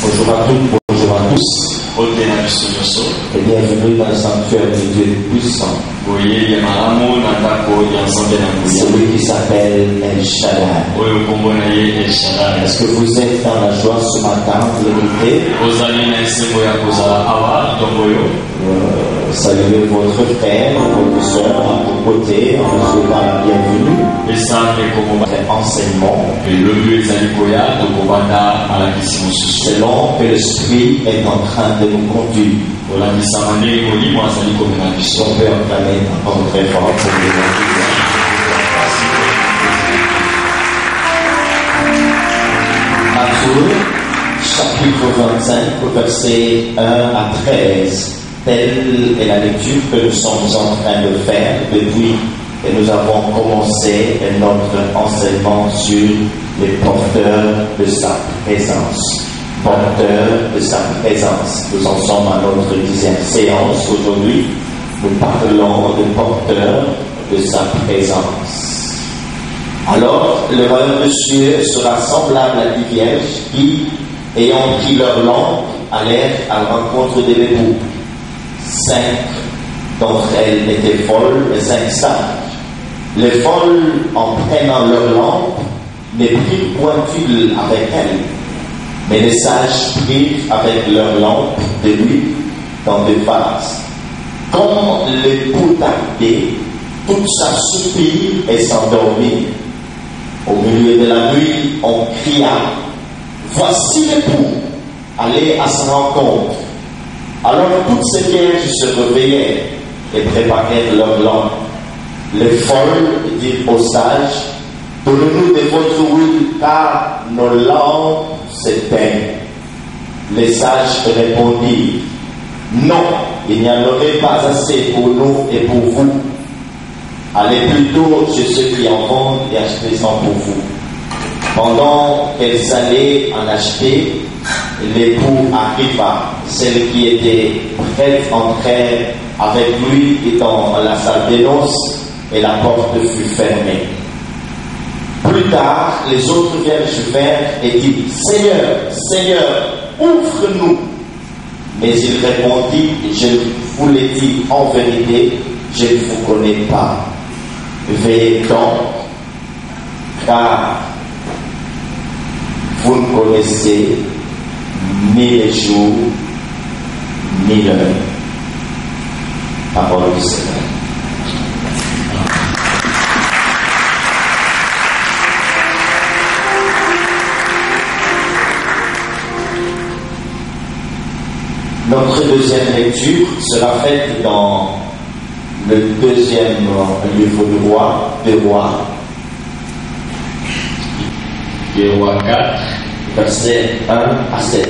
Bonjour à toutes, bonjour à tous. Et bienvenue dans le sanctuaire de Dieu puissant. Celui qui s'appelle El Shaddai. Est-ce que vous êtes dans la joie ce matin de l'écouter? Saluez votre frère, votre soeur à vos côtés, en vous souhaitant la bienvenue. Enseignement. Selon que l'Esprit est en train de nous conduire. On peut acclamer encore très fort pour les Matthieu, chapitre 25, versets 1 à 13. Telle est la lecture que nous sommes en train de faire depuis que nous avons commencé notre enseignement sur les porteurs de sa présence. Porteurs de sa présence. Nous en sommes à notre 10e séance aujourd'hui. Nous parlons de porteurs de sa présence. Alors, le royaume de cieux sera semblable à 10 vierges qui, ayant pris leur lampe, allèrent à la rencontre de l'époux. 5 d'entre elles étaient folles et 5 sages. Les folles, en prenant leur lampe, ne prirent point d'huile avec elles, mais les sages prirent avec leur lampe de l'huile dans des vases. Quand l'époux tardait, toutes s'assoupirent et s'endormirent. Au milieu de la nuit, on cria: voici l'époux, allez à sa rencontre. Alors toutes ces vierges se réveillèrent et préparèrent leurs lampes. Les folles dirent aux sages: donnez-nous de votre huile, car nos lampes s'éteignent. Les sages répondirent: non, il n'y en aurait pas assez pour nous et pour vous. Allez plutôt chez ceux qui en vendent et achetez-en pour vous. Pendant qu'elles allaient en acheter, l'époux arriva. Celles qui étaient prêtes entrèrent avec lui dans la salle des noces et la porte fut fermée. Plus tard, les autres vierges vinrent et dirent: Seigneur, Seigneur, ouvre-nous. Mais il répondit: je vous l'ai dit en vérité, je ne vous connais pas. Veillez donc, car vous ne connaissez ni les jours, ni l'heure. Parole du Seigneur. Notre deuxième lecture sera faite dans le deuxième livre du roi, des rois. Des rois 4, versets 1 à 7.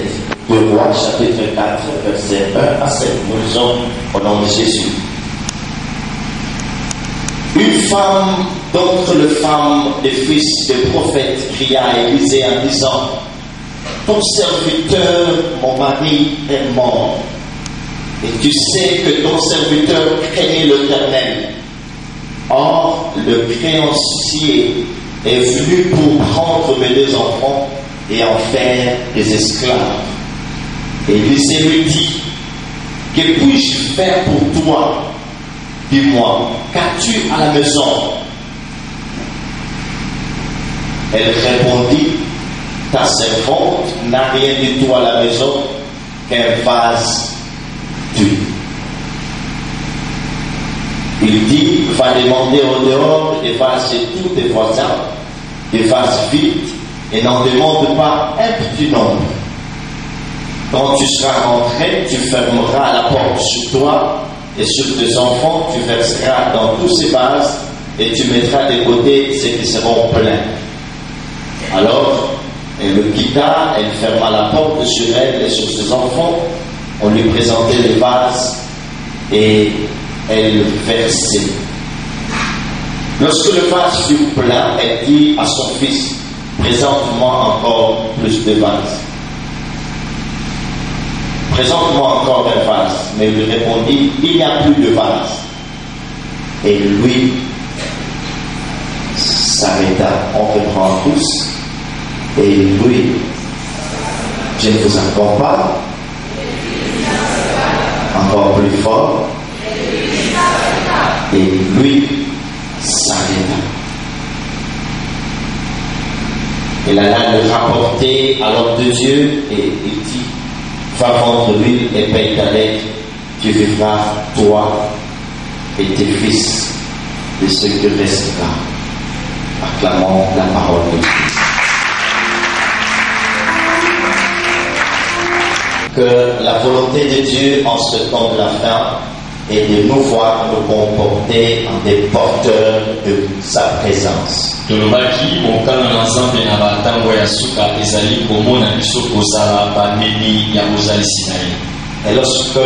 Des rois, chapitre 4, versets 1 à 7. Nous lisons au nom de Jésus. Une femme d'entre les femmes des fils des prophètes cria à Élisée en disant: ton serviteur, mon mari, est mort. Et tu sais que ton serviteur craignait l'Éternel. Or, le créancier est venu pour prendre mes 2 enfants et en faire des esclaves. Et Élisée lui dit: que puis-je faire pour toi? Dis-moi, qu'as-tu à la maison? Elle répondit: ta servante n'a rien du tout à la maison qu'un vase d'huile. Il dit: va demander au dehors des vases chez tous tes voisins, des vases vides, et n'en demande pas un petit nombre. Quand tu seras rentré, tu fermeras la porte sur toi et sur tes enfants, tu verseras dans tous ces vases et tu mettras de côté ceux qui seront pleins. Alors, elle le quitta, elle ferma la porte sur elle et sur ses enfants. On lui présentait les vases et elle versait. Lorsque le vase fut plein, elle dit à son fils: présente-moi encore plus de vases. Présente-moi encore un vase. Mais il lui répondit: il n'y a plus de vase. Et lui s'arrêta. On reprend tous. Et lui Je ne vous entends pas. Encore plus fort. Et lui s'arrêta. Il alla le rapporter à l'homme de Dieu et il dit, va vendre l'huile et paye ta dette, tu vivras toi et tes fils de ce que restera. Acclamons la parole de Dieu. Que la volonté de Dieu en ce temps de la fin est de nous voir nous comporter en des porteurs de sa présence. Et lorsque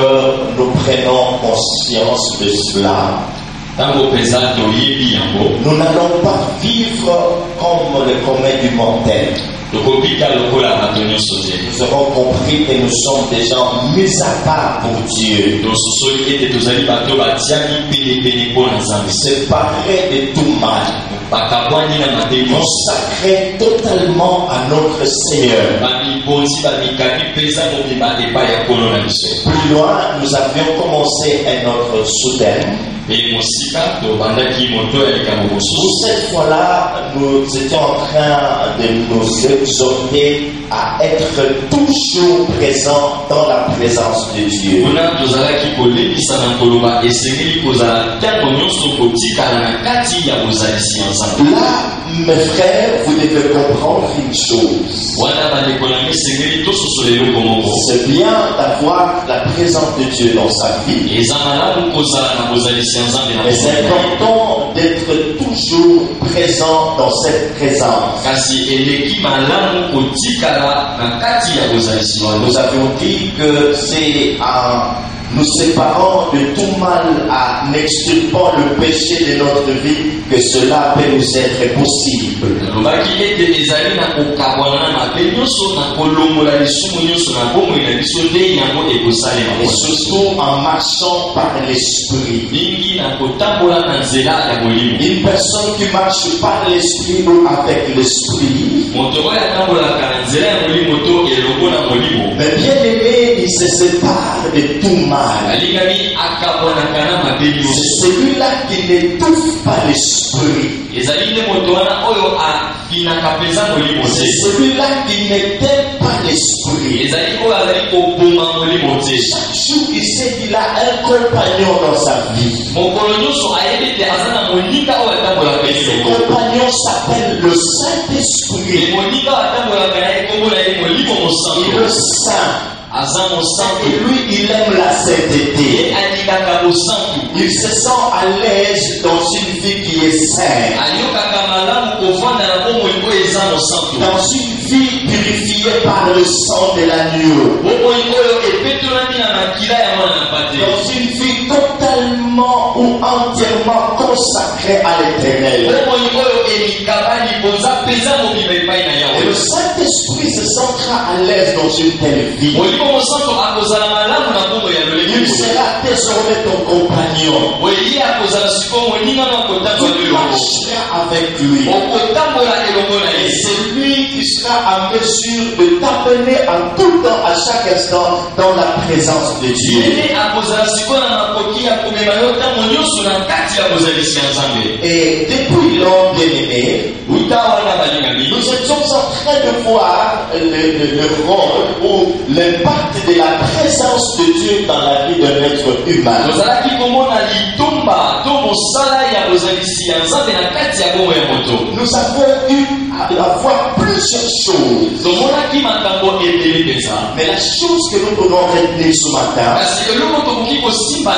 nous prenons conscience de cela, nous n'allons pas vivre comme le commun du mortel. Nous aurons compris que nous sommes des gens mis à part pour Dieu. Séparés de tout mal. Consacrés totalement à notre Seigneur. Plus loin, nous avions commencé un autre soudain. Pour cette fois-là, nous étions en train de nous exhorter à être toujours présents dans la présence de Dieu. Là, mes frères, vous devez comprendre une chose. C'est bien d'avoir la présence de Dieu dans sa vie. Mais c'est important d'être toujours présent dans cette présence. Nous avions dit que c'est en nous séparant de tout mal, en extirpant le péché de notre vie, que cela peut nous être possible. Et surtout en marchant par l'esprit. Une personne qui marche par l'esprit ou avec l'esprit, mais bien aimé, il se sépare de tout mal. C'est celui-là qui n'étouffe pas l'esprit. C'est celui-là qui n'éteint pas l'esprit. Chaque jour, il sait qu'il a un compagnon dans sa vie. Ce compagnon s'appelle le Saint-Esprit. Et le Saint. Et lui, il aime la sainteté. Il se sent à l'aise dans une vie qui est sainte. Dans une vie purifiée par le sang de l'agneau. Dans une vie totalement ou entièrement consacrée à l'Éternel. Et le Saint-Esprit se sentera à l'aise dans une telle vie. Il sera désormais ton compagnon. Tu marcheras avec lui. Et c'est lui qui sera en mesure de t'amener en tout temps, à chaque instant, dans la présence de Dieu. Et depuis lors, bien-aimé, nous étions en train de voir le rôle ou l'impact de la présence de Dieu dans la vie d'un être humain. Nous avons eu à voir plusieurs choses. Mais la chose que nous pouvons retenir ce matin,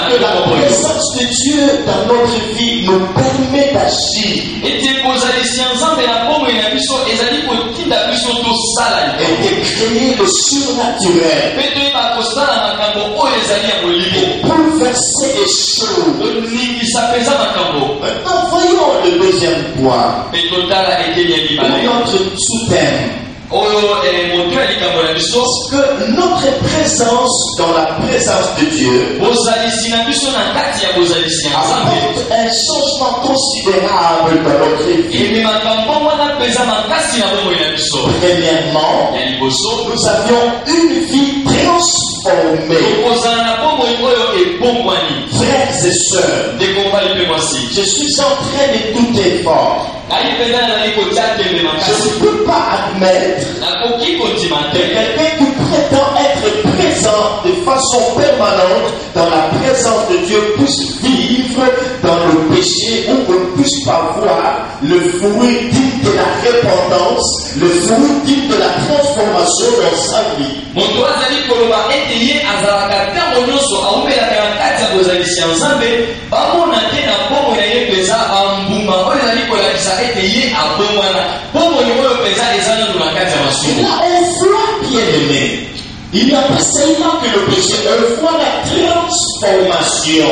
que la présence de Dieu dans notre vie nous permet d'agir et de créer le surnaturel et bouleverser les choses. Maintenant, voyons le deuxième point. Notre sous-thème. que notre présence dans la présence de Dieu apporte un changement considérable dans notre vie. Premièrement, nous avions une vie transformée. Frères et sœurs, je suis en train de tout effort. Je ne peux pas admettre que quelqu'un qui prétend être présent de façon permanente dans la présence de Dieu puisse vivre dans le péché ou ne puisse pas voir le fruit digne de la repentance, le fruit digne de la transformation dans sa vie. Il n'y a pas seulement que le péché, il faut la transformation.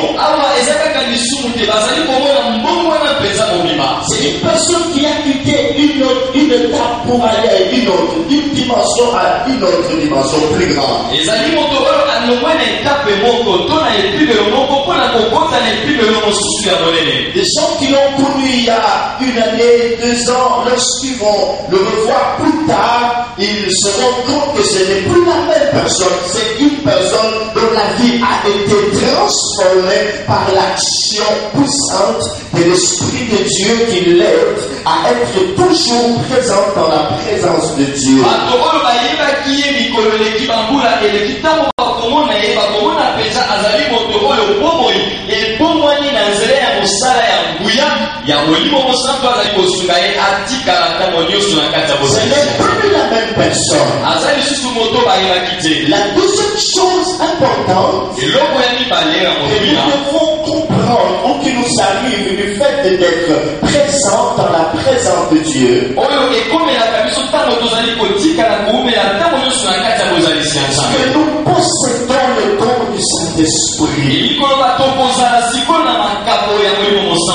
C'est une personne qui a quitté une étape pour aller à une autre, d'une dimension à une autre dimension plus grande. Des gens qui l'ont connu il y a une année, 2 ans, lorsqu'ils vont le revoir plus tard, ils se rendent compte que ce n'est plus la même personne, c'est une personne dont la vie a été transformée par l'action puissante de l'Esprit de Dieu qui l'aide à être toujours présent dans la présence de Dieu. Ce n'est plus la même personne. La deuxième chose importante que nous devons comprendre ou qui nous arrive du fait d'être présent dans la présence de Dieu, que nous possédons le don du Saint-Esprit.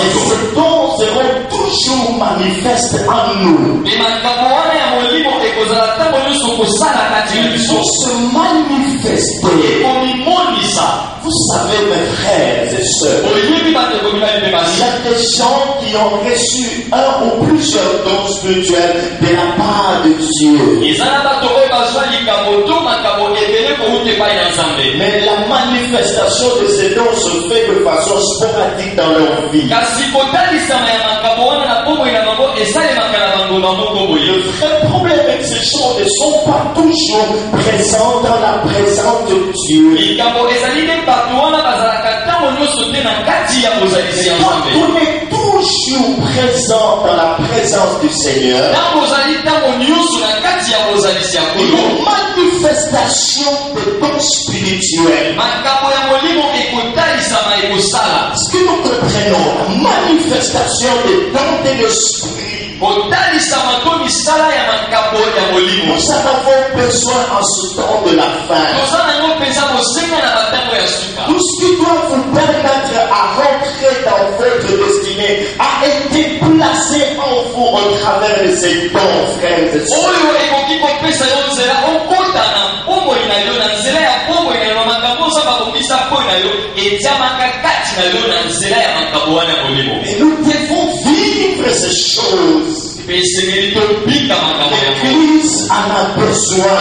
Et ces dons seront toujours manifestes en nous. Ils vont se manifester. Vous savez, mes frères et sœurs, il y a des gens qui ont reçu un ou plusieurs dons spirituels de la part de Dieu. Mais la manifestation de ces dons se fait de façon sporadique dans leur vie. Le vrai problème est que ces gens ne sont pas toujours présents dans la présence de Dieu. On est toujours présent dans la présence du Seigneur. Une manifestation de dons spirituels. Ce que nous comprenons, la manifestation des dons de l'Esprit. Nous en avons besoin en ce temps de la fin. Tout ce qui doit vous permettre à rentrer dans votre destinée a été placé en vous au travers de ces dons, frères et sœurs. Et nous devons vivre ces choses. L'Église en a besoin.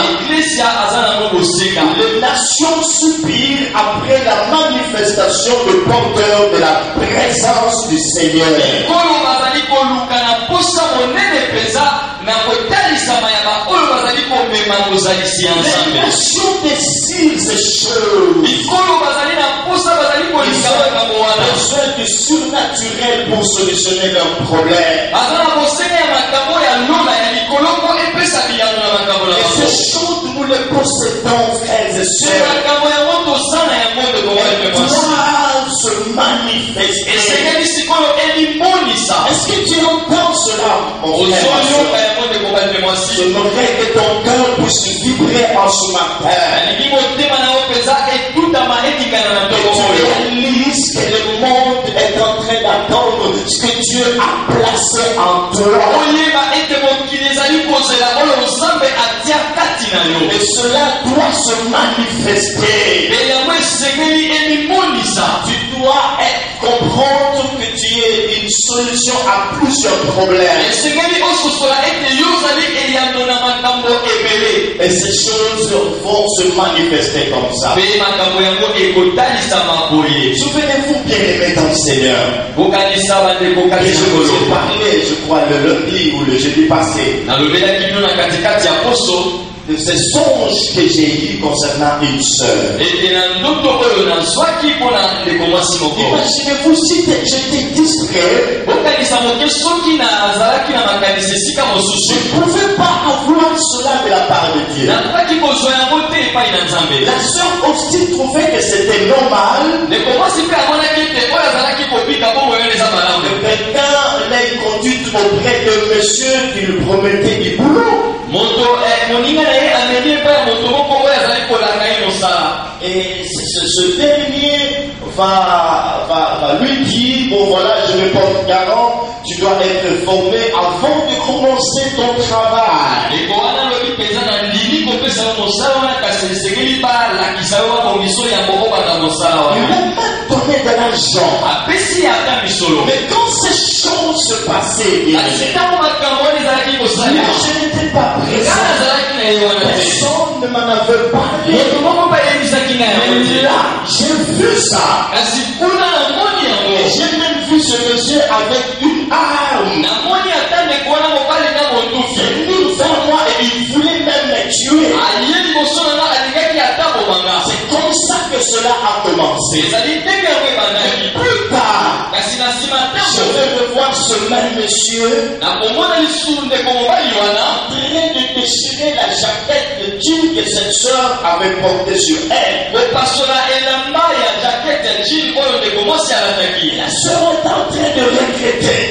Les nations soupirent après la manifestation de porteurs de la présence du Seigneur. Les nations désirent ces choses. Ils ont besoin du surnaturel pour solutionner leurs problèmes. Et ces choses, nous les possédons, frères et sœurs. Elles doivent se manifester. Est-ce que tu entends cela, mon frère? J'aimerais que ton cœur puisse vibrer en ce matin. Et tu réalises que le monde est en train d'attendre ce que Dieu a placé en toi. cela doit se manifester. Tu dois comprendre que tu es une solution à plusieurs problèmes. Et ces choses vont se manifester comme ça. Souvenez-vous, bien-aimés dans le Seigneur. Et je vous ai parlé, je crois, le lundi ou le jeudi passé, de ces songes que j'ai eus concernant une sœur. Imaginez-vous si j'étais distrait, je ne pouvais pas avoir cela de la part de Dieu. La sœur aussi trouvait que c'était normal que quelqu'un l'ait conduite auprès de monsieur qui lui promettait du boulot. Et ce dernier va lui dire, bon voilà, je me porte garant, tu dois être formé avant de commencer ton travail. Il m'a donné de l'argent. Mais quand ces choses se passaient, je n'étais pas présent. Personne ne m'en avait parlé. Mais là, j'ai vu ça. Et j'ai même vu ce monsieur avec une arme. Il est venu vers moi et il voulait même me tuer. C'est comme ça que cela a commencé. Plus tard, je vais revoir ce même monsieur en train de déchirer la jaquette de jean que cette soeur avait portée sur elle. La soeur est en train de regretter.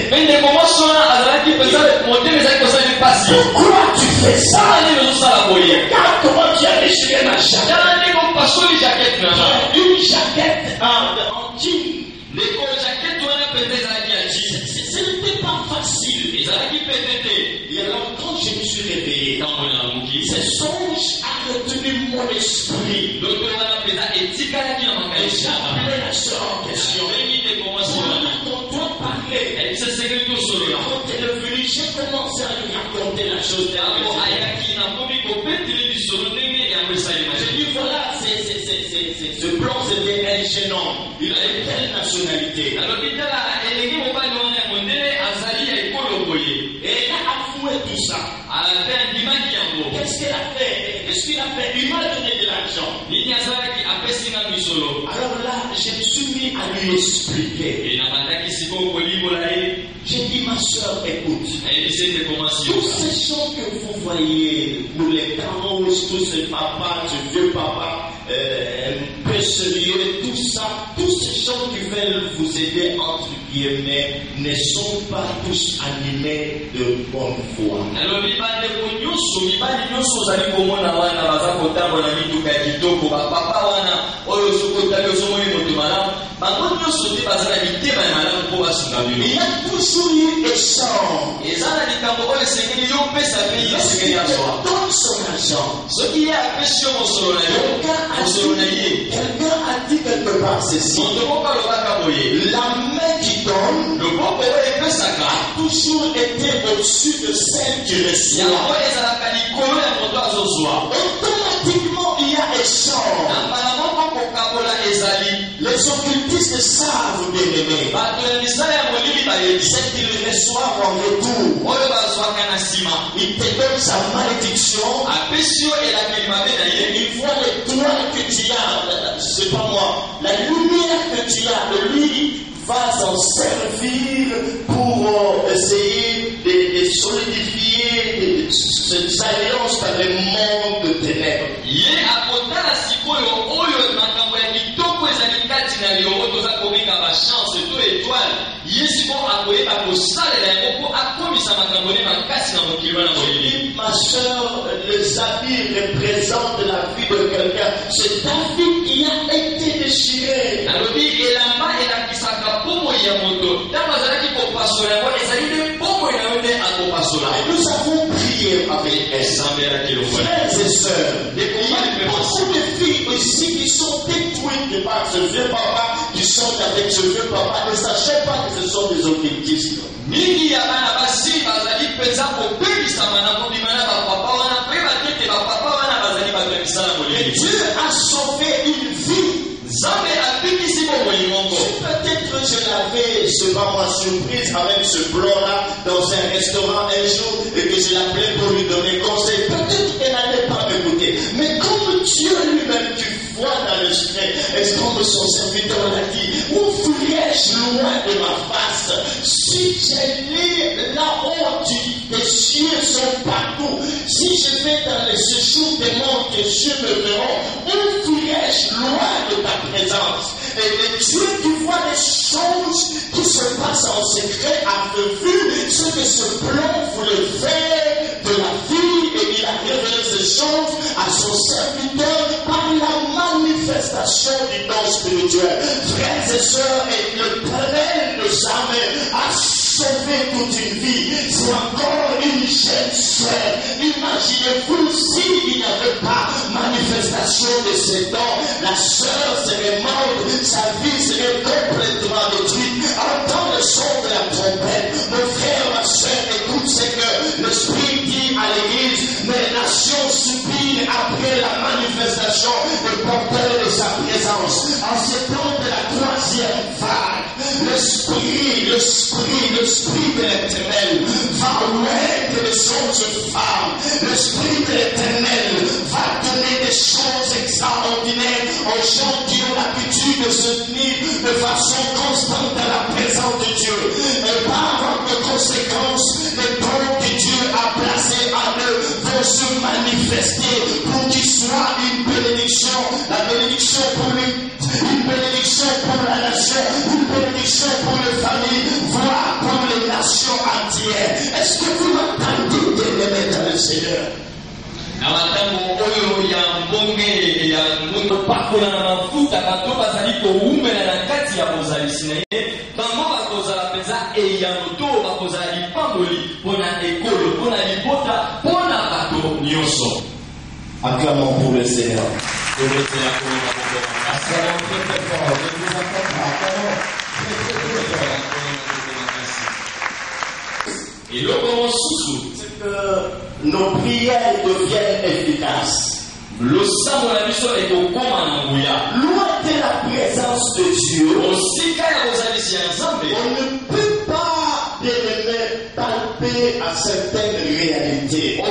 Pourquoi tu fais ça? Regarde comment tu as déchiré ma jaquette. Une jaquette en jean. Ce n'était pas facile. Et alors quand je me suis réveillé, ce songe a retenu mon esprit. J'ai appelé la soeur en question. On doit parler. Quand elle est venue, j'ai commencé à lui raconter la chose. J'ai dit voilà, ce blanc c'était un jeune homme. Il avait quelle nationalité? Et il a avoué tout ça. Qu'est-ce qu'il a fait? Il m'a donné de l'argent. Alors là, je me suis mis à lui expliquer. J'ai dit, ma soeur, écoute. Tous ces gens que vous voyez, nous les parents, tous ces papas, ce vieux papa, un peu sérieux, tout ça, tous ces gens qui veulent vous aider, entre guillemets, ne sont pas tous animés de bonne foi. Il y a toujours eu échange. Quelqu'un donne son argent. Quelqu'un a dit quelque part ceci. La main qui donne a toujours été au-dessus de celle qui reçoit. Automatiquement, il y a échange. Les occultistes savent, bien-aimés, c'est qu'ils reçoivent en retour. Ils te donnent sa malédiction. Ils voient l'étoile que tu as, c'est pas moi, la lumière que tu as, lui va s'en servir pour essayer de solidifier cette alliance dans le monde de ténèbres. Ma soeur, les habits représentent la vie de quelqu'un. C'est ta vie qui a été déchirée. Nous avons prié avec elle. Frères et sœurs, il y a beaucoup de filles ici qui sont détruites par ce vieux papa, qui sont avec ce vieux papa, ne sachant pas que ce sont des occultistes. Mingi ya bana basi bazali penza kopelisa mana kondimana ba papa wana pe batete ba papa wana bazali bakabisa na moleli. Dieu a sauvé une vie. Zambe abikisi bomoi mongo. Peut-être je l'avais, c'est pas moi, surprise avec ce blanc-là dans un restaurant un jour et que je l'appelais pour lui donner conseil. Peut-être qu'elle n'allait pas m'écouter. Mais comme Dieu lui-même, tu vois dans le secret, est-ce que son serviteur l'a dit, où fuirais-je loin de ma face? Si j'allais là-haut, tes cieux sont partout. Si je vais dans le séjour des morts, tes cieux me verront. Où fuirais-je loin de ta présence? Et le Dieu qui voit les choses qui se passent en secret a vu ce que ce plan voulait faire de la vie et il a révélé ces choses à son serviteur par la manifestation du don spirituel. Frères et sœurs, et l'Éternel de jamais a sauvé toute une vie. C'est encore une jeune sœur. Imaginez-vous s'il n'y avait pas manifestation de ces dons, la sœur serait morte, sa vie serait complètement détruite. Entends le son de la trompette. Mon frère, ma soeur, écoute ce que l'Esprit dit à l'Église. Les nations supplient après la manifestation du porteur de sa présence. En ce temps de la troisième vague, l'Esprit de l'Éternel va mettre les choses femmes. L'Esprit de l'Éternel va donner des choses extraordinaires aux gens qui ont l'habitude de se tenir de façon constante dans la présence de Dieu. Et par conséquence, les dons que Dieu a placés en eux vont se manifester pour qu'ils soient une bénédiction. La bénédiction pour lui, une bénédiction pour la nation, une bénédiction pour les familles, voire pour les nations entières. Est-ce que vous m'entendez, bien-aimés dans le Seigneur? Na matango oyo ya mbonge ya mungu pakola na mafuta bato bazali koumela na kati ya bozalisi na ye bango bakozala penza eyano to bakozala lipamboli mpona ekolo mpona libota mpona bato nyonso. Acclamons pour le Seigneur. Et l'autre sous c'est que nos prières deviennent efficaces. Le sang de la mission est au commandement. Loin de la présence de Dieu, on ne peut pas, bien-aimé, palper à certaines réalités. On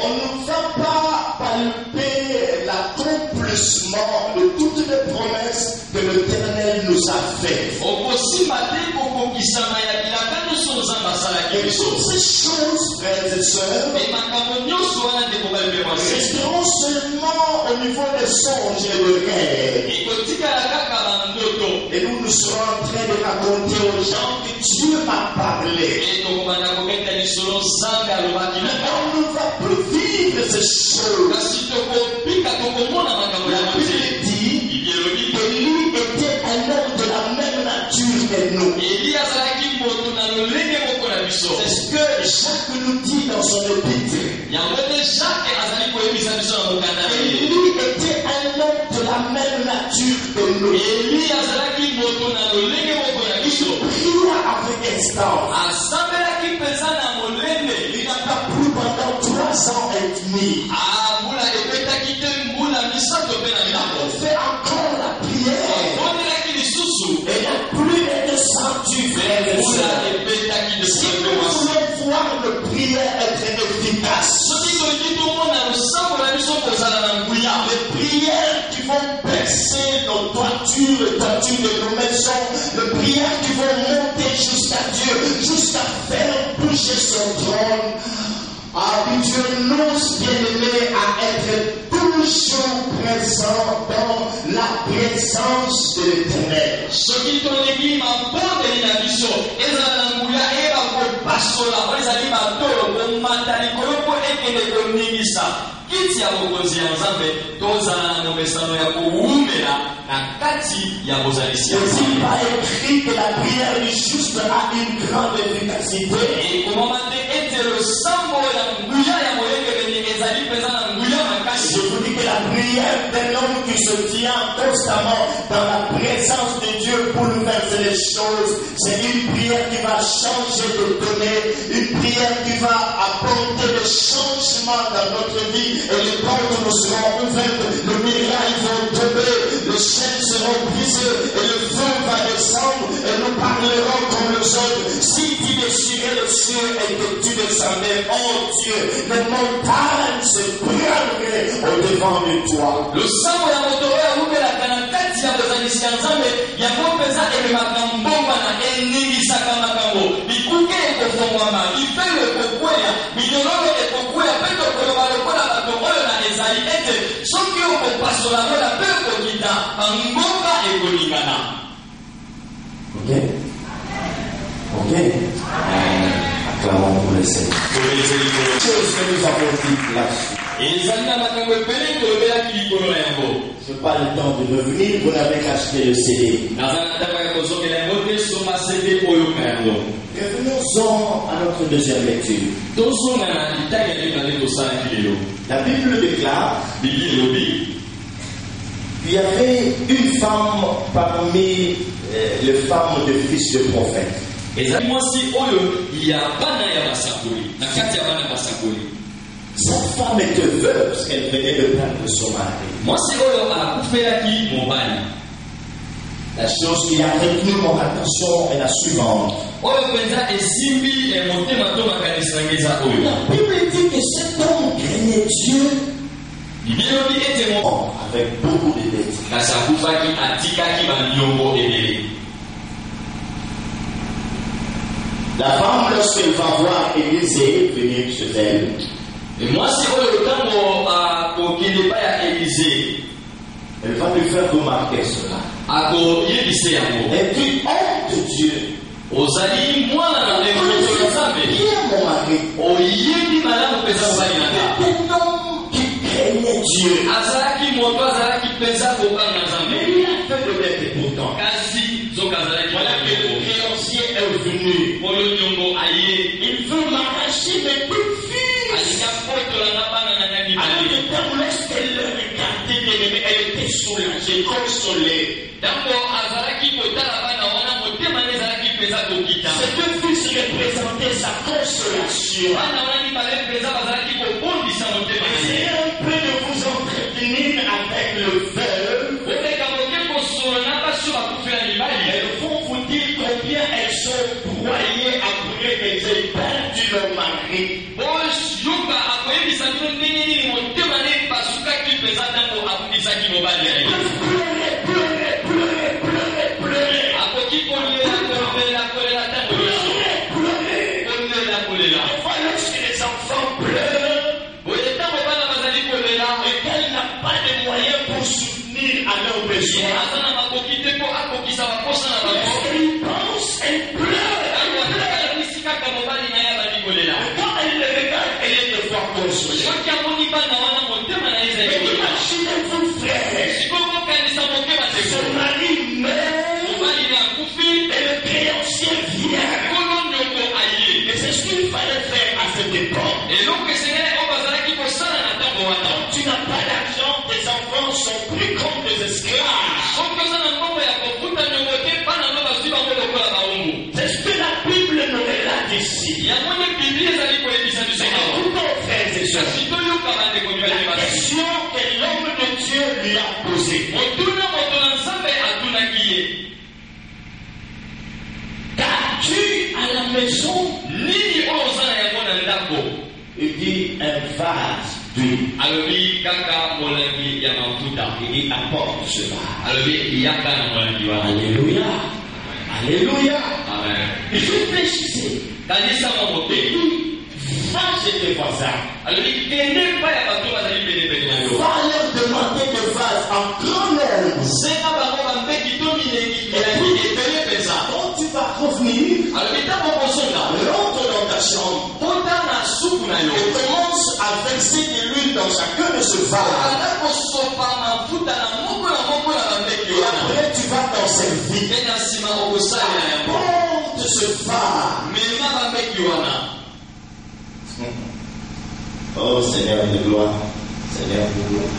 ne va pas palper l'accomplissement de toutes les promesses que l'Éternel nous a faites. Et toutes ces choses, frères et sœurs, resteront seulement au niveau des songes et de rêves. Et nous serons en train de raconter aux gens que Dieu m'a parlé. On ne va plus vivre ces choses. La Bible dit qu'Élie était un homme de la même nature que nous. C'est ce que Jacques nous dit dans son épître. Élie était un homme de la même nature que nous. Il pria avec instance. Il n'a pas plu pendant 3 ans et demi. Il a fait encore la prière. Et la pluie est descendue, frères et sœurs. Si nous voulons voir nos prières être efficaces, les prières qui vont percer nos toitures, les toitures de nos maisons, les prières qui vont monter jusqu'à Dieu, jusqu'à faire bouger son trône. Dieu nous, bien-aimés, à être toujours présent dans la présence de l'Éternel. ekende koningisa kiti ya bokonzi ya nzambe tozala na mopesano ya kowumela na kati ya bozalisi ya nzambe. Il n'est pas écrit que la prière du juste a une grande efficacité. ekomama te ete losambo ya nguya ya moyekeleli ezali mpenza na nguya makasi. Je vous dis que la prière d'un homme qui se tient constamment dans la présence de Dieu pour bouleverser les choses, c'est une prière qui va changer de données, une prière qui va apporter des changements dans notre vie. Et les portes nous seront ouvertes, les miracles vont tomber, les chaînes seront brisées et le feu va descendre et nous parlerons comme les autres. Si tu déchirais le ciel et que tu descendais, oh Dieu, les montagnes se brûleraient au-devant de toi. Le sang ya motoro ya ubelaka na kati ya bozalisi ya nzambe yango mpenza ememaka mbongo na eningisaka makambo bikuke ekofongwama bifelo ekokweya minyololo ekokweya mpe tokoloba lokola bato oyo na ezali ete soki okopasola lola mpe okokita bambonga ekolingana. Ok? Ok? Acclamons pour le Seigneur. Chose que nous avons dit là-dessus. Je n'ai pas le temps de revenir, vous n'avez qu'à acheter le CD. Revenons-en à notre deuxième lecture. La Bible déclare qu'il y avait une femme parmi les femmes de fils de prophète. Cette femme était veuve parce qu'elle venait de perdre son mari. La chose qui a retenu mon attention est la suivante. La Bible dit que cet homme craignait Dieu avec beaucoup de dettes. La femme, lorsqu'elle va voir Élisée venir chez elle, elle va lui faire remarquer cela. Elle dit, honte de Dieu. Bien mon mari. Un homme qui craignait Dieu. Mais il a fait de bête pourtant. Voilà que le créancier est venu. Il veut m'arracher mes petites filles. Alors lorsqu'elle le regardait, elle était soulagée, consolée. Ces deux fils représentaient sa consolation. Essayez un peu de vous entretenir avec le veuve. Elles vont vous dire combien elles sont broyées après qu'elles aient perdu leur mari. Lorsque les enfants pleurent et qu'elle n'a pas de moyens pour soutenir à leurs besoins, elle pense, elle pleure. Quand elle le regarde, elle est de fois consolée. Imaginez-vous, frère, son mari meurt et le créancier vient. Et c'est ce qu'il fallait faire à cette époque. Quand tu n'as pas d'argent, tes enfants sont pris comme des esclaves. C'est ce que la Bible nous relate ici. Écoutons, frères et sœurs, la question que l'homme de Dieu lui a posée. Qu'as-tu à la maison? Il dit un vase d'huile. Il apporte cela. Alléluia. Alléluia. Il réfléchissait. Va chez tes voisins. Va leur demander des vases en grand nombre. Quand tu vas revenir, rentre dans ta chambre et commence à verser de l'huile dans chacun de ce vase. Et après, tu vas t'en servir. Apporte ce vase. Oh Seigneur de gloire, Seigneur de gloire.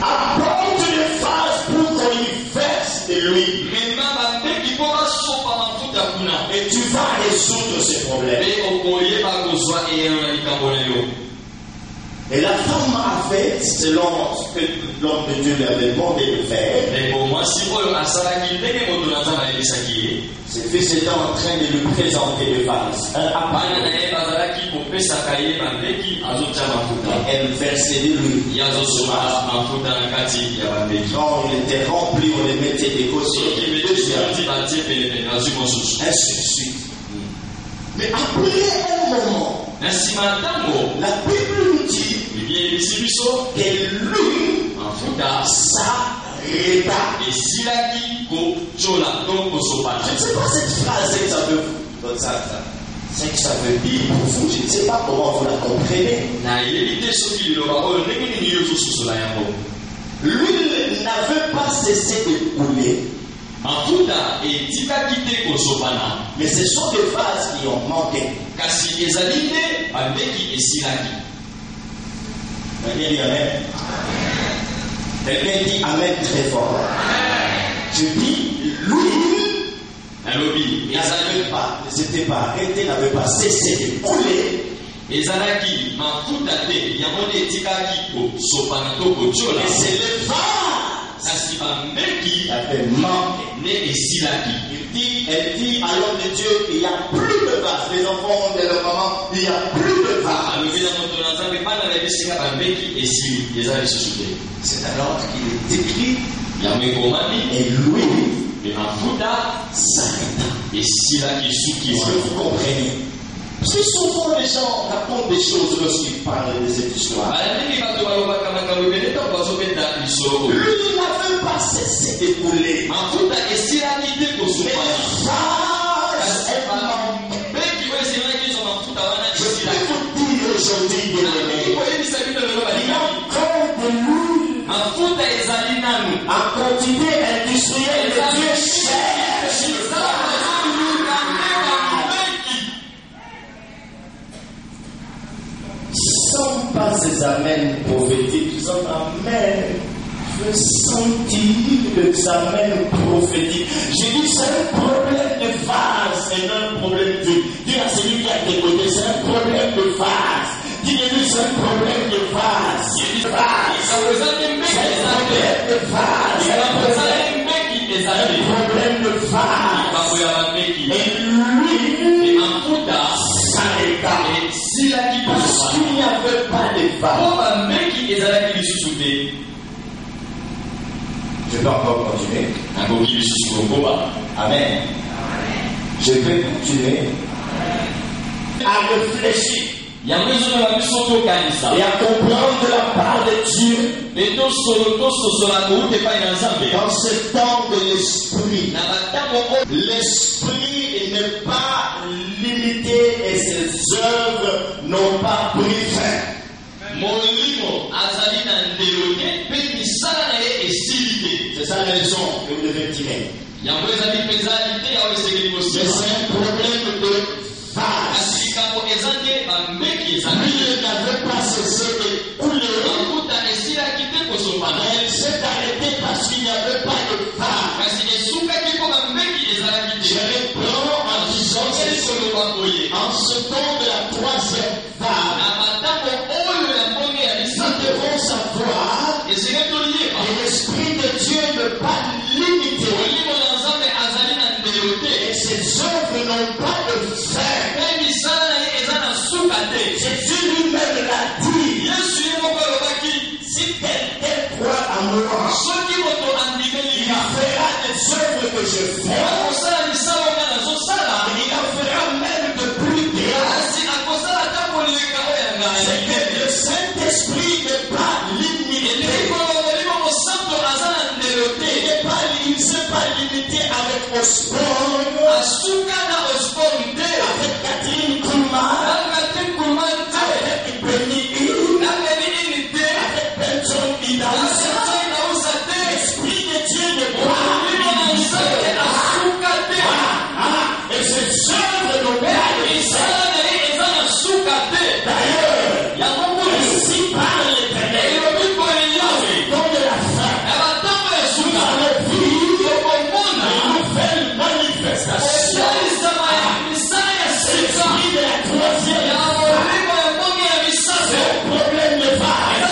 Apporte le vase pour qu'on y verse de l'huile. Et tu vas résoudre ces problèmes. Et la femme a fait selon ce que l'homme de Dieu lui avait demandé de faire. Ses fils étaient en train de lui présenter le vase. Elle versait de l'huile. Quand il était rempli, on les mettait des côtés. Ainsi de suite. Mais après un moment, la Bible nous dit que l'huile s'arrêta. Je ne sais pas cette phrase que ça veut c'est que ça veut dire pour vous. Je ne sais pas comment vous la comprenez. L'huile n'avait pas cessé de couler. Mais ce sont des vases qui ont manqué. Quelqu'un dit Amen très fort. Je dis l'huile ne s'était pas arrêté, n'avait pas cessé de couler. Et c'est le vase qui avait manqué. Elle dit à l'homme de Dieu qu'il n'y a plus de vase. Les enfants ont de leur maman, il n'y a plus de vase. C'est alors qu'il est écrit et l'huile s'arrêta. Est-ce que vous comprenez? Parce que souvent les gens racontent des choses lorsqu'ils parlent de cette histoire. L'huile n'avait pas cessé de couler. Mais le vase est manqué. Je peux vous dire aujourd'hui, bien-aimés, il y a encore de l'huile. En quantité industrielle, Dieu cherche le vase. Sans pas ces amens prophétiques, ils ont amen. Je veux sentir les amens prophétiques. J'ai dit c'est un problème de vase, c'est un problème de. Dis à celui qui a tes côtés, c'est un problème de vase. Dis-lui c'est un problème de vase. C'est un problème de vase. C'est un problème de vase. Et lui, s'arrêta. Parce qu'il n'y avait pas de vase. Je peux encore continuer. Amen. Je vais continuer à réfléchir et à comprendre de la part de Dieu dans ce temps de l'esprit. L'esprit n'est pas limité et ses œuvres n'ont pas pris fin. C'est ça la raison que vous devez tirer. Mais c'est un problème de vase. Lui n'avait pas cessé de couler. Elle s'est arrêtée parce qu'il n'y avait pas de vase. Je reprends en disant en ce temps de la troisième vague, nous devons savoir que l'Esprit de Dieu ne pas limité et ses œuvres n'ont pas de fin. Jésus lui-même l'a dit. Si quelqu'un croit en moi, il fera des œuvres que je fais. Il en fera même de plus grandes. C'est que le Saint-Esprit n'est pas limité. Il n'est pas limité avec le sport, avec Catherine Koulman, avec Benny, avec L'Esprit de Dieu ne croit. Et c'est œuvre de d'ailleurs, ainsi parle l'Éternel, dans de la fin, nous allons vivre une nouvelle manifestation. L'esprit de la troisième c'est un problème de vague.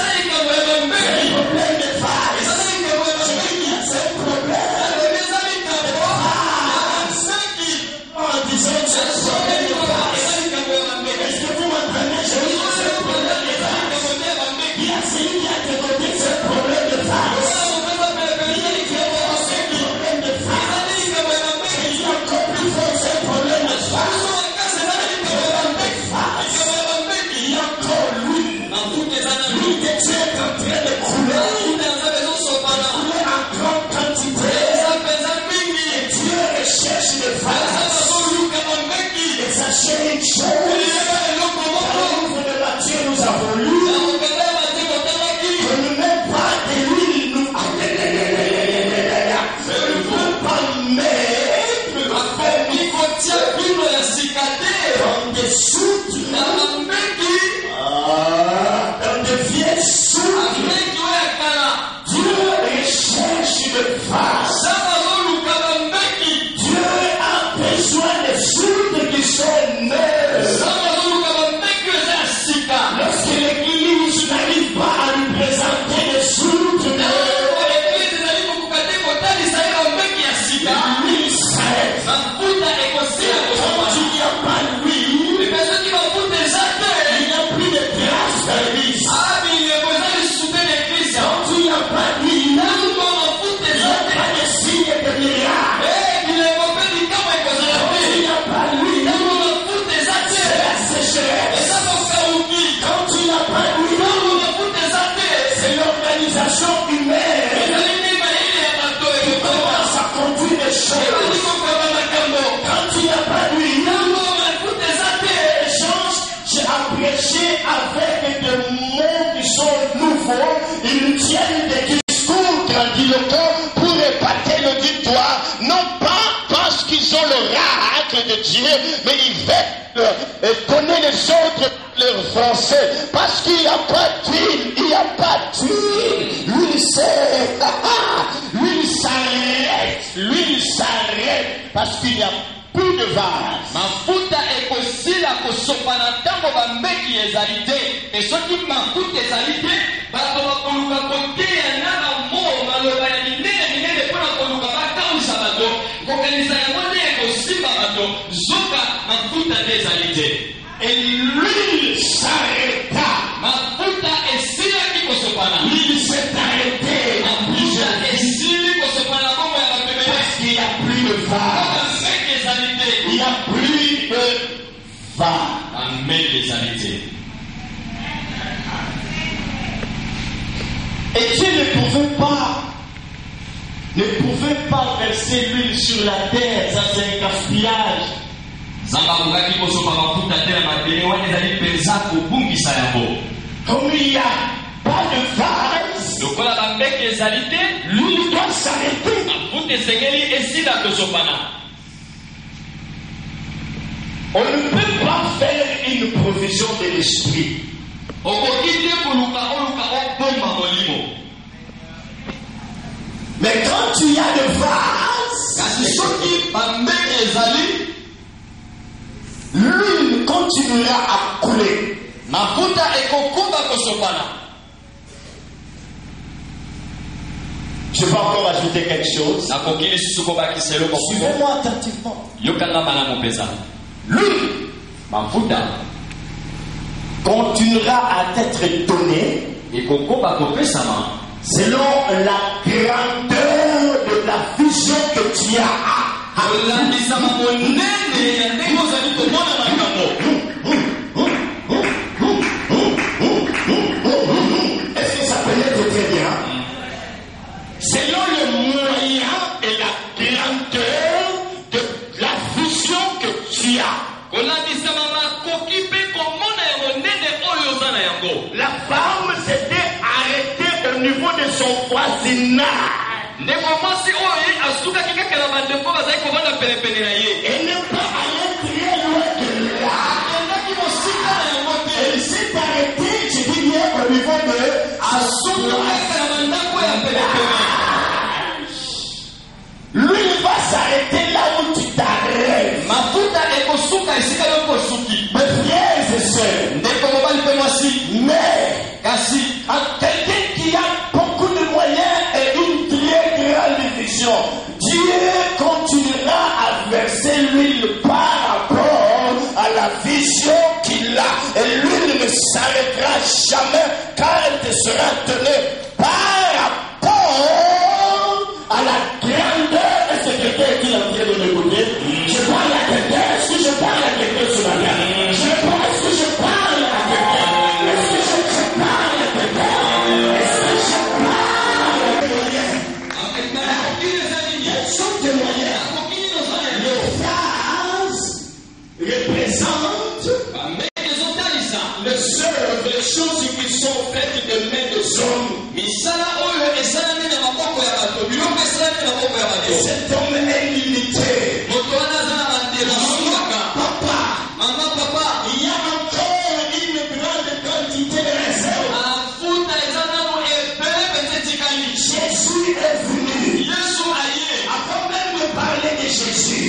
Avec des mots qui sont nouveaux, ils tiennent des discours grandiloquents pour épater l'auditoire, non pas parce qu'ils ont l'oracle de Dieu, mais ils veulent connaître les autres leur français, parce qu'il n'y a pas d'huile, il n'y a pas d'huile, l'huile s'arrête, parce qu'il n'y a plus de vase. Mafuta ekosila kosopana ntango bambeki ezali te esoki mafuta ezali te bato bakoluka koteya nana mo maloba ya minene mpona koluka bakamwisa bato kokanisa yango nde ekosimba bato zoka mafuta nde ezali te. Et l'huile s'arrêta. Mafuta esilaki kosopana. L'huile s'est arrêtée. Mafuta esili kosopana bongo ya bato ebele. Parce qu'il n'y a plus de vase. Il n'y a plus de vase. Amen les amitiés. Et Dieu ne pouvait pas verser l'huile sur la terre, ça c'est un gaspillage. Comme il n'y a pas de vase, l'huile doit s'arrêter. On ne peut pas faire une provision de l'esprit. Mais quand il y a de vase, l'huile continuera à couler. Je vais encore ajouter quelque chose. Suivez-moi attentivement. L'huile continuera à être donnée selon la grandeur de la vision que tu as. Est-ce que ça pénètre très bien? Selon le moyen et la grandeur de la vision que tu as. La femme s'était arrêtée au niveau de son voisinage. Et ne pas aller très loin de là. Elle s'est arrêtée, je dis bien au niveau de lui, il va s'arrêter là où tu t'arrêtes. Mes frères et sœurs, mais quelqu'un qui a beaucoup de moyens et une très grande vision, Dieu continuera à verser l'huile par rapport à la vision qu'il a. Et l'huile ne s'arrêtera jamais car elle te sera donnée par rapport à la grandeur. Est-ce que quelqu'un qui est en train de m'écouter? Je parle à quelqu'un. Est-ce que je parle à quelqu'un ce matin? Est-ce que je parle à quelqu'un? Est-ce que je parle à quelqu'un? Est-ce que je parle à quelqu'un? Quels sont tes moyens? Les phases représentent les choses qui sont faites de mains des hommes. Cet homme est limité. Papa, il y a encore une grande quantité de réserves. Jésus est venu. Avant même de parler de Jésus,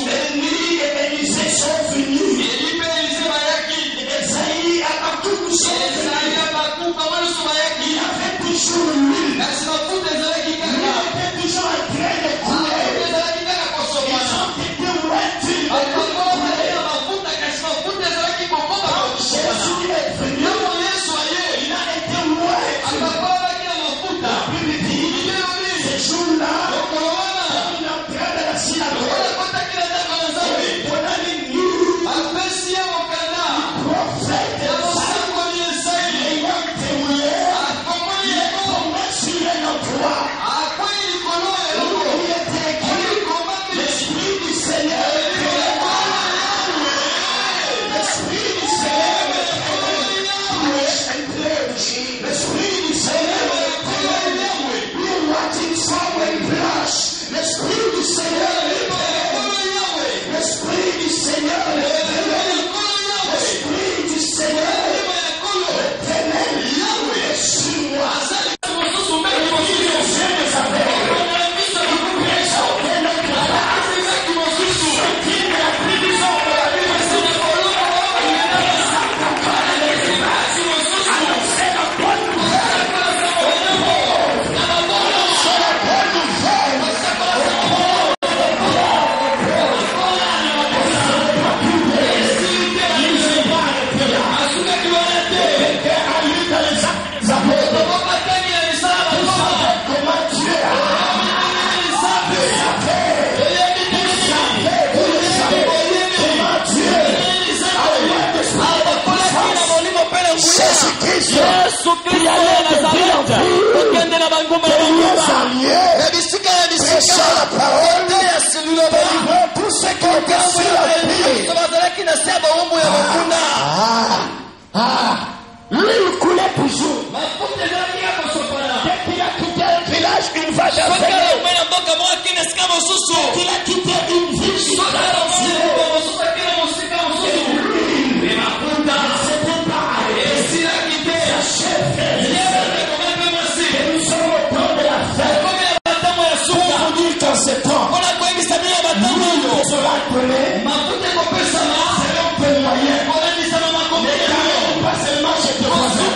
Élie et Élisée sont venus. Esaïe et Habakkuk sont venus. Il avait toujours lui. Il était toujours en train de couler. Ils ont été waiting. Jésus est venu. Il a été waiting. La Bible dit, ce jour-là, il a entré dans la synagogue. Pendant les nuits, prophète ayant témoigné, il est tombé sur un endroit. Il était écrit, l'Esprit du Seigneur est l'Esprit du Seigneur est l'Esprit du Seigneur est watching someone blush. L'Esprit du Seigneur est l'Esprit du Seigneur est l'Esprit du Seigneur l'éternel est sur moi. Lui, il coulait toujours. Dès qu'il a quitté un village, une vache à faire. Il a quitté une ville, c'était pareil. Sa chef, nous sommes au temps de la fête. Pour dire qu'en ce temps, nous sera appelé selon tes moyens. Pas seulement chez tes voisins.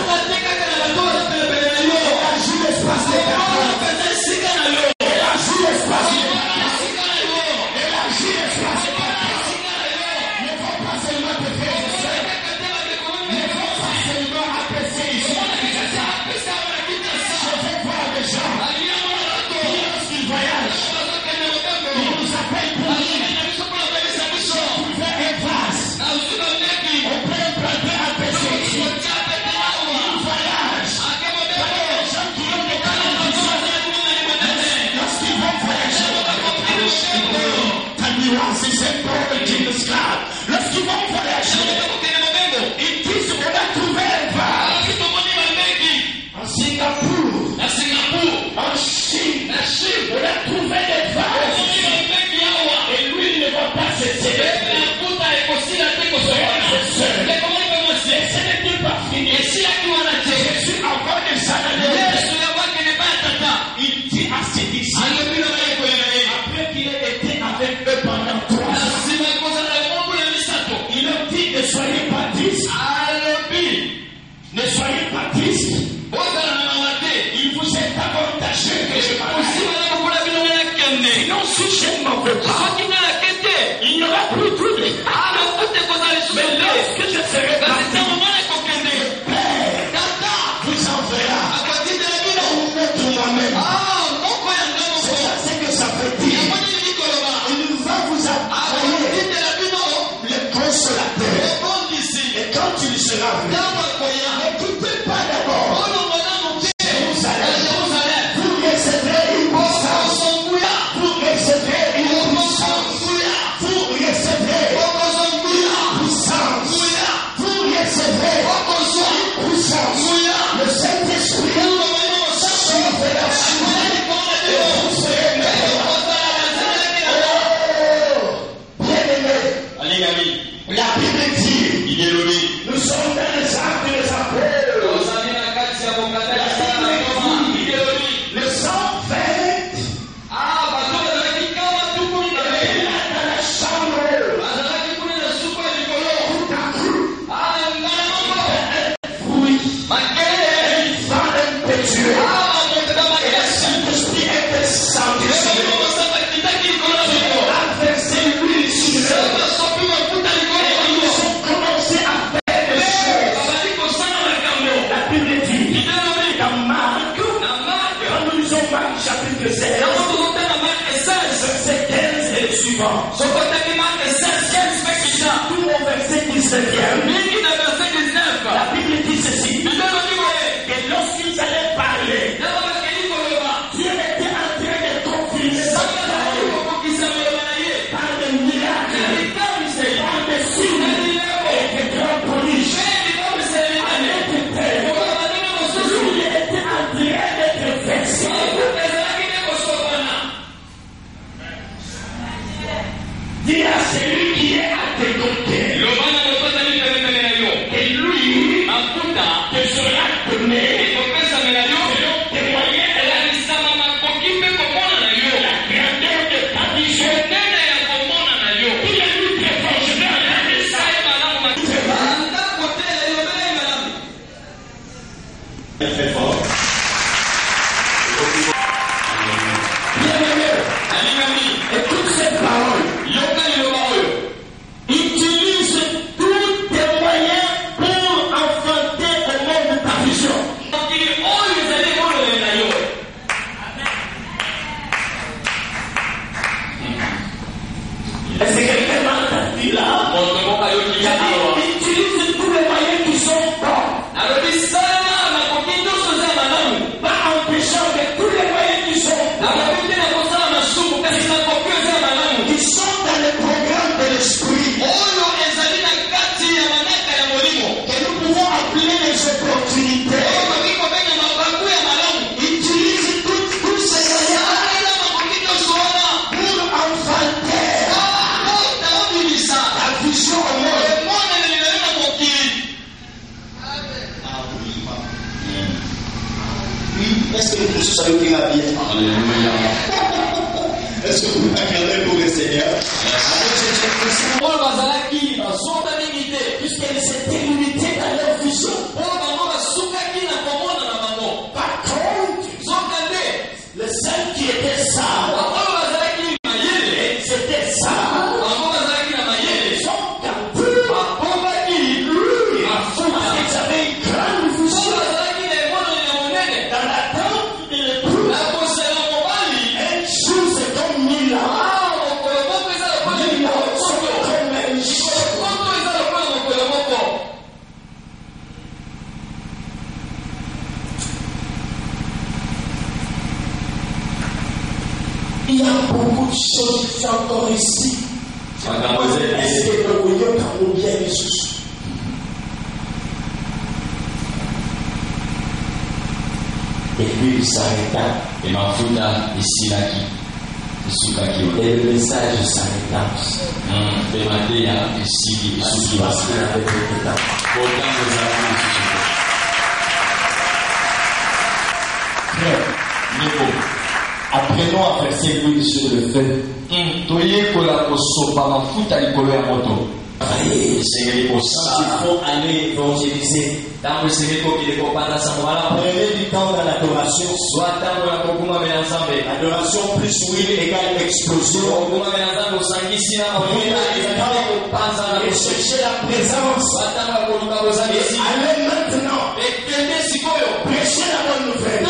chapitre 16, verset 15 et le suivant. Tout au verset 19e, la Bible dit ceci, que lorsqu'ils allaient parler, Dieu était en train de confirmer sa parole par des miracles, par des signes et des grands prodiges. Lui était en train d'être versé. Dis à celui qui est à tes côtés que lui te sera donné selon tes moyens et la grandeur de ta vision. Il a dit très fort, je vais regarder ça. Très fort. Bien-aimé, écoute cette parole. Utilise tous tes moyens pour enfanter au monde de ta vision. Est-ce que quelqu'un m'a entendu là? Utilise tous les moyens qui sont bons. Pas empêchant que tous les moyens qui sont bons, qui sont dans le programme de l'esprit, que nous pouvons appeler les opportunités. Utilise tous ces moyens pour enfanter la vision au monde. Est-ce que tout ça est bien? Est-ce que vous acclamez pour le Seigneur? Puisqu'elle s'était limitée dans leur vision. Par contre, le seul qui était sale, c'était sale. Son capteur, parce qu'ils avaient une grande vision. Dans la tente de l'époux, un jour c'est comme 1000 ans. 1000 ans sont comme un jour. Il y a beaucoup de choses qui sont encore ici. Est-ce que nous voyons quand nous bien Jésus? Et puis il s'arrêta. Et le message s'arrêta. Apprenons à verser l'huile sur le feu. Quand il faut aller évangéliser, prenez du temps dans l'adoration. Adoration plus huile égale explosion. Et cherchez la présence. Allez maintenant. Prêchez la bonne nouvelle.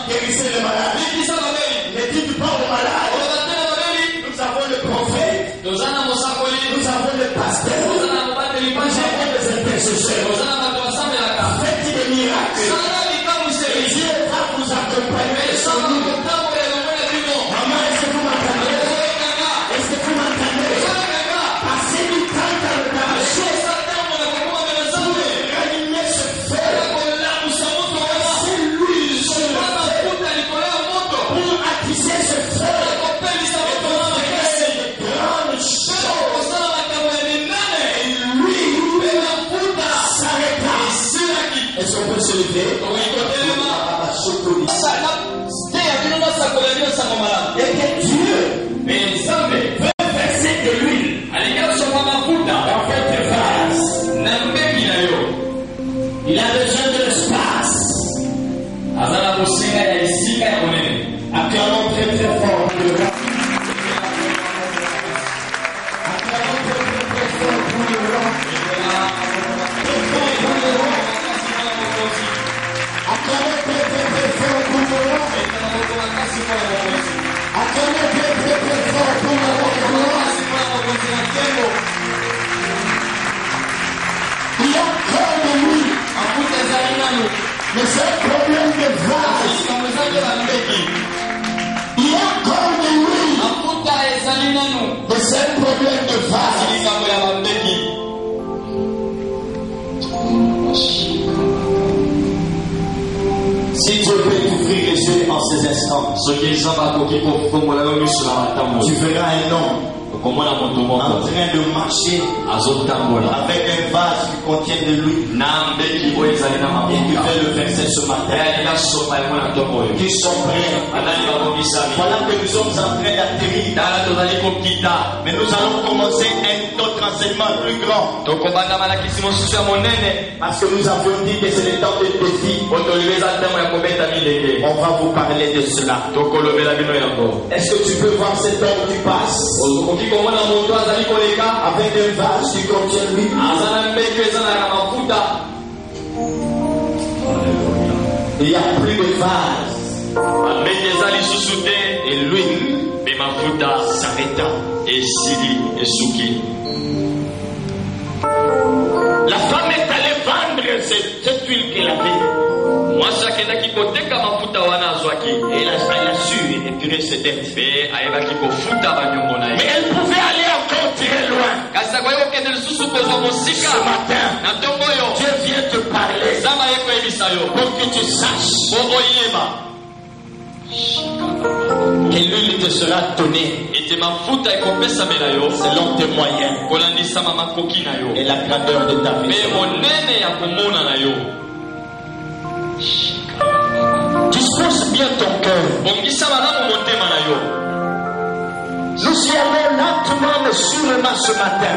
Guérissez les malades. Ne dites pas aux malades. Nous avons le prophète. Nous avons le pasteur. Nous avons les intercesseurs. Faites des miracles. Dieu va vous accompagner. Maman, est-ce que vous m'entendez? Est-ce que vous m'entendez? Passez du temps dans le marché. Pour réanimer ce feu. C'est l'huile sur le feu. Pour attiser ce feu. Est-ce qu'on peut se lever? Et que Dieu veut verser de l'huile dans votre vase. Il a besoin de l'espace. Acclamons très très fort pour le roi. Acclamons très très fort pour le roi. Acclamons très très fort pour le roi. Il y a encore de lui. Mais c'est un problème de vase. Il y a encore de lui. Mais c'est un problème de vase. Si Dieu peut t'ouvrir les yeux en ces instants, tu verras un homme en train de marcher avec un vase qui contient de l'huile. Et tu fais le verset ce matin. Qui sont prêts. Voilà que nous sommes en train d'atterrir. Mais nous allons commencer un autre enseignement plus grand. Parce que nous avons dit que c'est le temps de défi. On va vous parler de cela. Est-ce que tu peux voir cet homme qui passe avec un vase qui contient l'huile? Il n'y a plus de vase. Et l'huile s'arrêta. La femme est allée vendre cette huile qu'elle avait. Et elle a su épurer ses dettes. Mais elle pouvait aller encore tirer loin. Ce matin, Dieu vient te parler pour que tu saches que l'huile te sera donnée selon tes moyens et la grandeur de ta vie. Dispose bien ton cœur. Nous y allons lentement mais sûrement ce matin.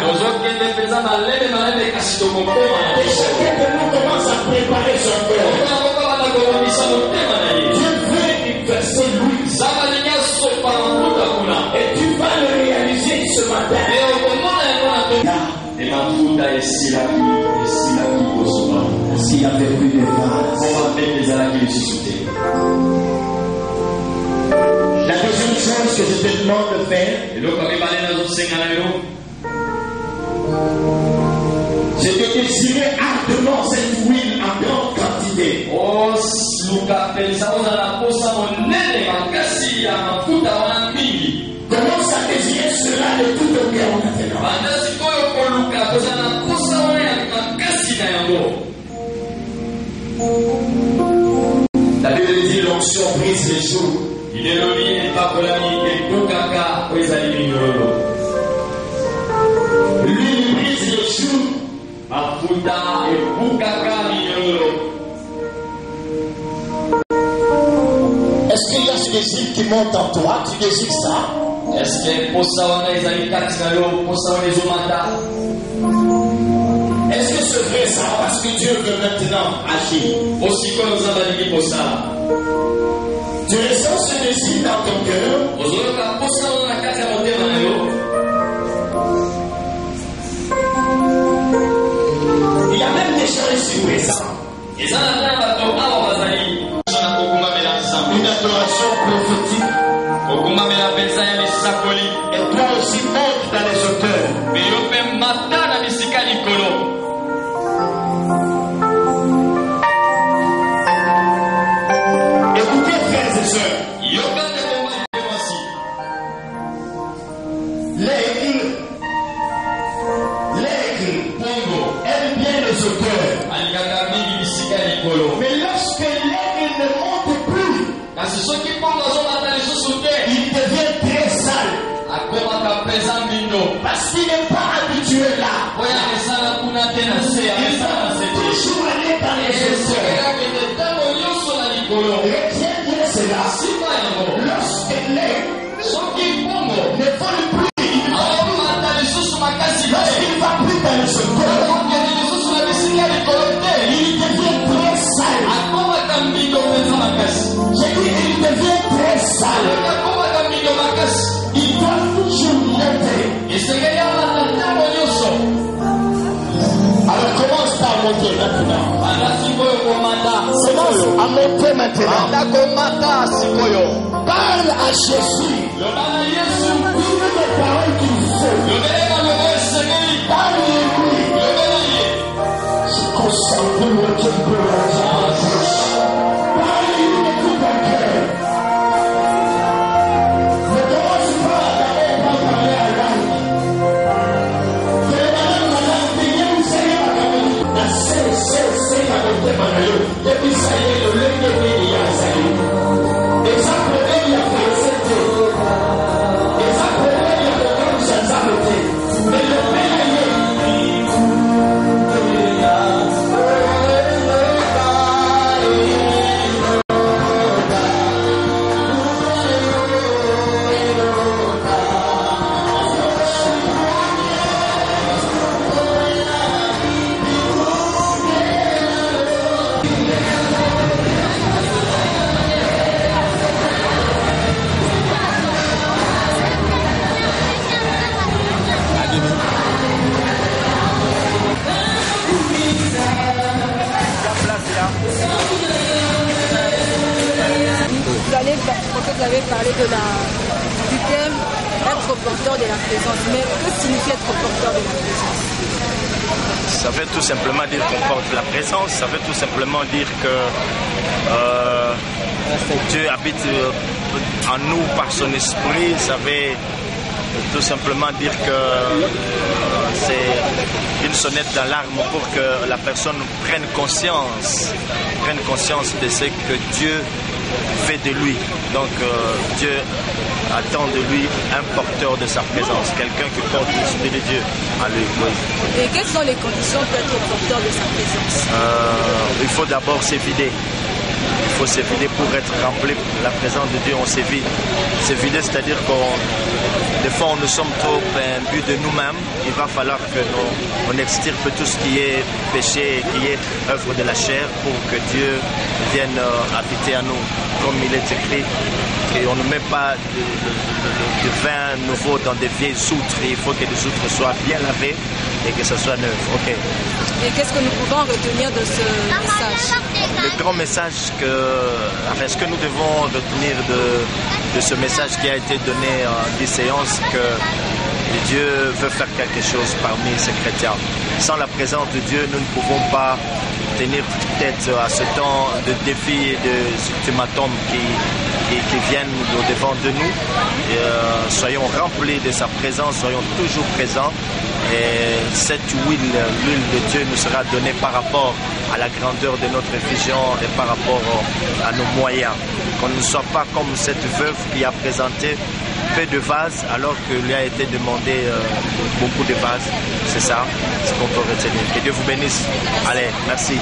Et chacun de nous commence à préparer son cœur. Dieu veut verser l'huile. Et tu vas le réaliser ce matin. S'il y avait plus de vase. La deuxième chose que je te demande de faire, c'est de désirer ardemment cette huile en grande quantité. Commence à désirer cela de tout ton cœur maintenant. La Bible dit l'onction brise les jours. L'huile brise les jours. Est-ce qu'il y a ce désir qui monte en toi? Tu désires ça? Est-ce que c'est vrai ça? Parce que Dieu veut maintenant agir. Tu ressens ce désir dans ton cœur? Il y a même des gens ici présents. Une adoration prophétique. Et toi aussi monte dans les hauteurs. Écoutez frères et sœurs. L'aigle aime bien les hauteurs. Mais lorsque l'aigle ne monte plus, il devient très sale. Parce qu'il n'est pas habitué là. Il va toujours aller dans les hauteurs. Retiens bien cela. Lorsque l'aigle ne vole plus, lorsqu'il ne va plus dans les hauteurs, il devient très sale. J'ai dit, il devient très sale. Il doit toujours monter. Alors commence par monter maintenant. Commence à monter maintenant. Parle à Jésus. Écrivez des paroles qu'il faut. Levez-le. C'est consacré au temple de Dieu. Parlez de tout ton cœur. Ne commence pas d'abord par parler à langue. Vous avez parlé du thème être porteur de la présence. Mais que signifie être porteur de la présence? Ça veut tout simplement dire qu'on porte la présence. Ça veut tout simplement dire que Dieu habite en nous par son esprit. Ça veut tout simplement dire que c'est une sonnette d'alarme pour que la personne prenne conscience de ce que Dieu fait de lui. Donc Dieu attend de lui un porteur de sa présence, quelqu'un qui porte l'esprit de Dieu à lui. Oui. Et quelles sont les conditions pour être porteur de sa présence? Il faut d'abord s'évider. Il faut s'évider pour être rempli. La présence de Dieu, on s'évite. S'évider, c'est-à-dire des fois, nous sommes trop imbus de nous-mêmes. Il va falloir que on extirpe tout ce qui est péché, qui est œuvre de la chair, pour que Dieu vienne habiter à nous. Comme il est écrit, et on ne met pas de vin nouveau dans des vieilles outres. Il faut que les outres soient bien lavées et que ce soit neuf. Ok. Et qu'est-ce que nous pouvons retenir de ce message? Le grand message ce que nous devons retenir de ce message qui a été donné en 10 séances, que Dieu veut faire quelque chose parmi ses chrétiens. Sans la présence de Dieu, nous ne pouvons pas tenir tête à ce temps de défis et de ultimatums qui viennent au-devant de nous. Soyons remplis de sa présence, soyons toujours présents. Et cette huile de Dieu nous sera donnée par rapport à la grandeur de notre vision et par rapport à nos moyens. Qu'on ne soit pas comme cette veuve qui a présenté peu de vases alors qu'il lui a été demandé beaucoup de vases. C'est ça, ce qu'on peut retenir. Que Dieu vous bénisse. Allez, merci.